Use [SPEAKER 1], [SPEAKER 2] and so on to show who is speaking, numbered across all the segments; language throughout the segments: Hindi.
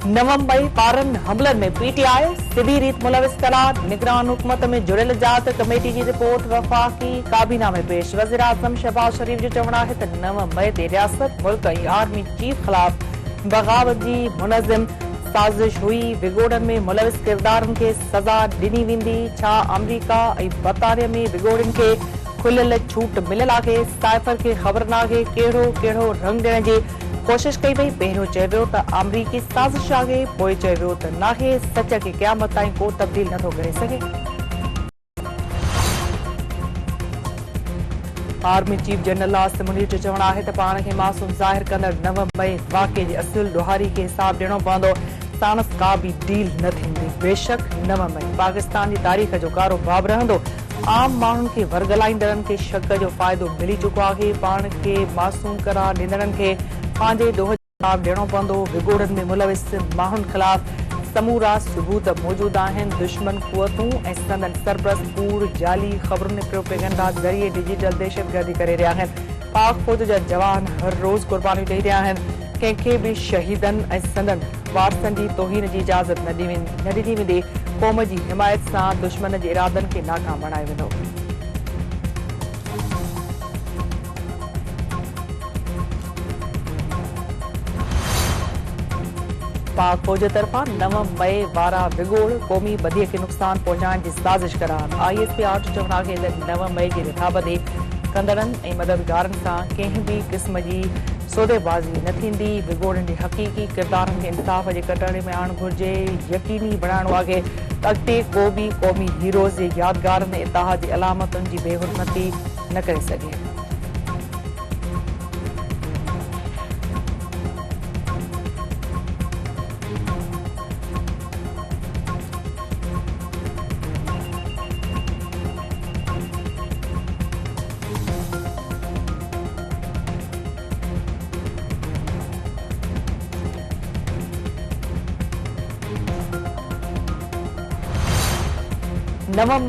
[SPEAKER 1] नवंबई पारन हमलन में पीटीआई सिधी रीत मुलविस करार। निगरान हुकूमत में जुड़ियल जात कमेटी की रिपोर्ट वफाकी काबीना में पेश। वज़ीर आज़म शहबाज शरीफ जो चवण है त 9 मई ते रियासत मुल्क ऐं आर्मी चीफ खिलाफ बग़ावत की मुनज़िम साज़िश हुई। विगोड़न में मुलविस किरदारन के सज़ा ॾिनी वेंदी। छा अमरीका ऐं बरतानिया में विगोड़न के खुलियल छूट मिलियल आहे? साइफर के ख़बर नाहे कहिड़ो कहिड़ो रंग ॾियण जी कोशिश कई वई। पहिरियों चयो वियो त अमरीकी साज़िश आहे, पोइ चयो वियो त नाहे। सच खे क़यामत ताईं को तब्दील नथो करे सघे। Army chief general Asim Munir जो चवण आहे त पाण खे मासूम ज़ाहिर कंदड़ 9 मई वाक़े जी असुल ॾोहारी खे हिसाब ॾियणो पवंदो। साणस का बि डील न थींदी। बेशक 9 मई पाकिस्तान जी तारीख़ जो कारो बाब रहंदो। आम माण्हुनि खे वरगलाईंदड़नि खे शक जो फ़ाइदो मिली चुको आहे। पाण खे मासूम करार ॾींदड़नि खे पंहिंजे ॾोह जो जवाब ॾियणो पवंदो। विगोड़नि में मुलविस माण्हुनि ख़िलाफ़ समूरा सबूत मौजूद आहिनि। दुश्मन कुवतूं ऐं संदन सरपरस्त कूड़ जाली ख़बरुनि प्रोपेगेंडा ज़रिए डिजिटल दहशतगर्दी करे रहिया आहिनि। पाक फ़ौज जा जवान हर रोज़ क़ुर्बानियूं ॾेई रहिया आहिनि। कंहिंखे बि शहीदनि ऐं संदन वारसनि जी तौहीन जी इजाज़त न ॾिनी वेंदी। क़ौम जी हिमायत सां दुश्मन जे इरादनि खे नाकाम बणायो वेंदो। पाक फ़ौज तरफ़ां 9 मई वारा विगोड़ क़ौमी बदीअ खे नुक़सान पहुचाइण जी साज़िश करार। ISP जो चवण आहे त 9 मई जी रिथाबदी कंदड़नि ऐं मददगारनि सां कंहिं बि क़िस्म जी सौदेबाज़ी न थींदी। विगोड़नि जे हक़ीक़ी किरदारनि खे इंसाफ़ जे कटड़े में आणणु घुरिजे। यकीनी बणाइणो आहे त अॻिते को बि क़ौमी हीरोज़ जे यादगारनि ऐं इतिहाद जी अलामतुनि जी बेहुरमती न करे सघे।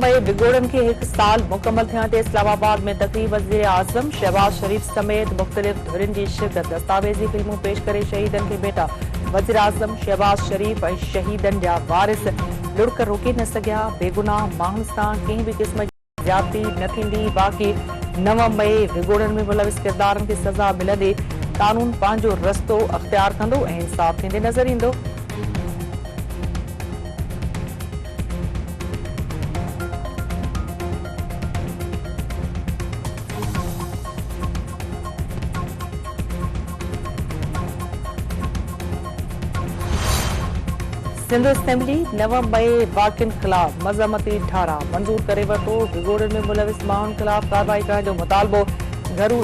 [SPEAKER 1] मई विगोड़न के 1 साल मुकम्मल थियण ते इस्लामाबाद में तक़रीब वज़ीर आज़म शहबाज शरीफ समेत मुख़्तलिफ़ धुरियुनि जी शिरकत। दस्तावेज़ी फिल्मूं पेश करे शहीदनि खे भेटा। वज़ीर आज़म शहबाज शरीफ ऐं शहीदनि जा वारिस लुड़क रोके न सघिया। बेगुनाह माण्हुनि सां कंहिं बि क़िस्म जी ज़्यादती न थींदी। बाक़ी 9 मई विगोड़नि में मुलविस किरदारनि खे सज़ा मिलंदी। कानून पंहिंजो रस्तो अख़्तियार कंदो ऐं इंसाफ़ थींदे नज़र ईंदो। सिंध असेंबली 9 मई वाक़िअनि ख़िलाफ़ मज़म्मती ठारा मंज़ूर करे वरितो। विगोड़नि में मुलविस माण्हुनि ख़िलाफ़ कार्रवाई करण जो मुतालबो। घरू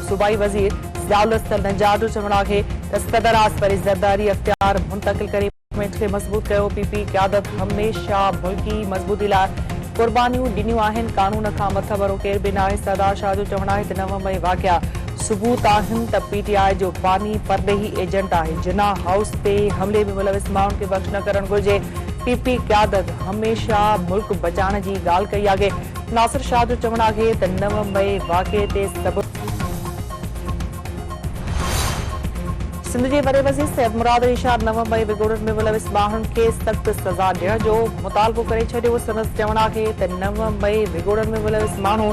[SPEAKER 1] सूबाई वज़ीर ज़ियाउल नजात जो चवण आहे त सदर आसफरी ज़रदारी अख़्तियार मुंतक़िल करे पार्लियामेंट खे मज़बूत कयो। PP क़यादत हमेशह मुल्की मज़बूती लाइ क़ुर्बानियूं ॾिनियूं आहिनि। कानून खां मथभरो केरु बि नाहे। सरदार शाह जो चवण आहे त 9 मई वाक़िआ सबूत आहिनि त PTI जो बानी परदेही एजेंट आहे। जिन्ना हाउस ते हमले में मुलविस माण्हुनि खे बख़्श न करणु घुरिजे। PP क़यादत हमेशह मुल्क बचाइण जी ॻाल्हि कई आहे। नासिर शाह जो चवण आहे त 9 मई वाक़िए ते सभु सिंध जे वॾे वज़ीर सैयद मुराद अली शाह 9 मई विगोड़नि में मुलविस माण्हुनि खे सख़्त सज़ा ॾियण जो मुतालबो करे छॾियो। संदसि चवण आहे त 9 मई विगोड़नि में मुलविस माण्हू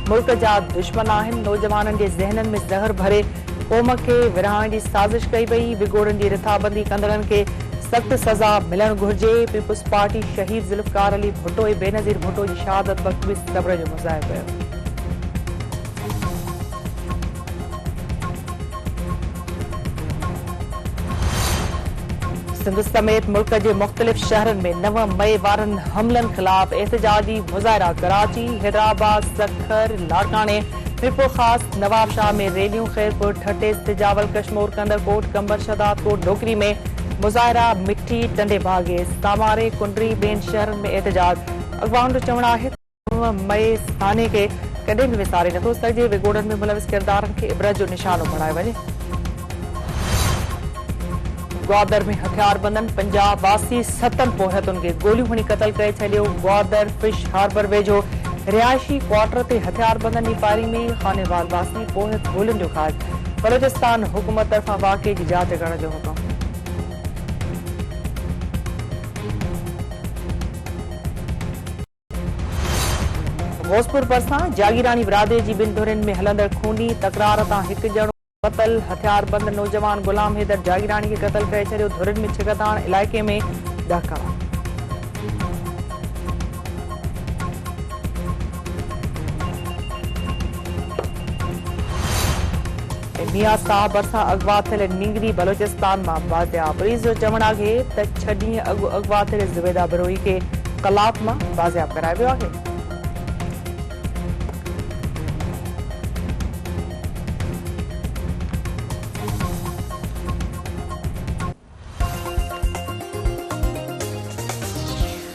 [SPEAKER 1] मुल्क जा दुश्मन आहिनि। नौजवाननि जे ज़हननि में ज़हर भरे क़ौम खे विरहाइण जी साज़िश कई वई। विगोड़नि जी रिथाबंदी कंदड़नि खे सख़्त सज़ा मिलणु घुरिजे। पीपुल्स पार्टी शहीद ज़ुल्फ़िकार अली भुट्टो ऐं बेनज़ीर भुट्टो जी शहादत वक़्तु बि सब्र जो मुज़ाहिरो कयो। सिंध समेत मुल्क जे मुख़्तलिफ़ शहरनि में 9 मई वारनि हमलनि ख़िलाफ़ एहतजाजी मुज़ाहिरा। कराची, हैदराबाद, सखर, लाड़काने, मिरपुर ख़ास, नवाबशाह में रैलियूं। ख़ैरपुर, ठटे, सिजावल, कशमोर, कंदरकोट, कंबर, शदादकोट, डोकरी में मुज़ाहिरा। मिठी, टंडे बागे, सामारे, कुंडरी, ॿियनि शहरनि में एहतजाज। अॻवान जो चवण आहे त 9 मई थाने खे कॾहिं बि विसारे नथो सघिजे। विगोड़नि में मुलविस किरदारनि खे इबरत जो निशानो बणायो वञे। ग्वादर में हथियारबंदनि पंजाब वासी 7 पोहतुनि खे गोलियूं हणी क़तल करे छॾियो। ग्वादर फिश हार्बर वेझो रिहायशी क्वार्टर ते हथियारबंदनि जी फायरिंग में खानेवाल वासी पोहत गोलियुनि जो ख़ात्मो। बलोचिस्तान हुकूमत तरफ़ां वाक़िए जी जांच करण जो हुकुम। भोजपुर परसां जागीरानी बिरादरी जी ॿिनि धुरियुनि में हलंदड़ खूनी तकरार तां हिकु ॼणो क़तल। हथियारबंद नौजवान गुलाम हैदर जागीरानी खे क़तल करे छॾियो। धुरियुनि में छिकताण इलाइक़े में ॾाका। मियां साहब भरिसां अगवा थियल नींगरी बलोचिस्तान मां बाज़ियाब। पुलिस जो चवणु आहे त 6 ॾींहं अॻु अगवा थियल ज़ुबैदा बरोही खे कलाक मां बाज़ियाब करायो वियो आहे।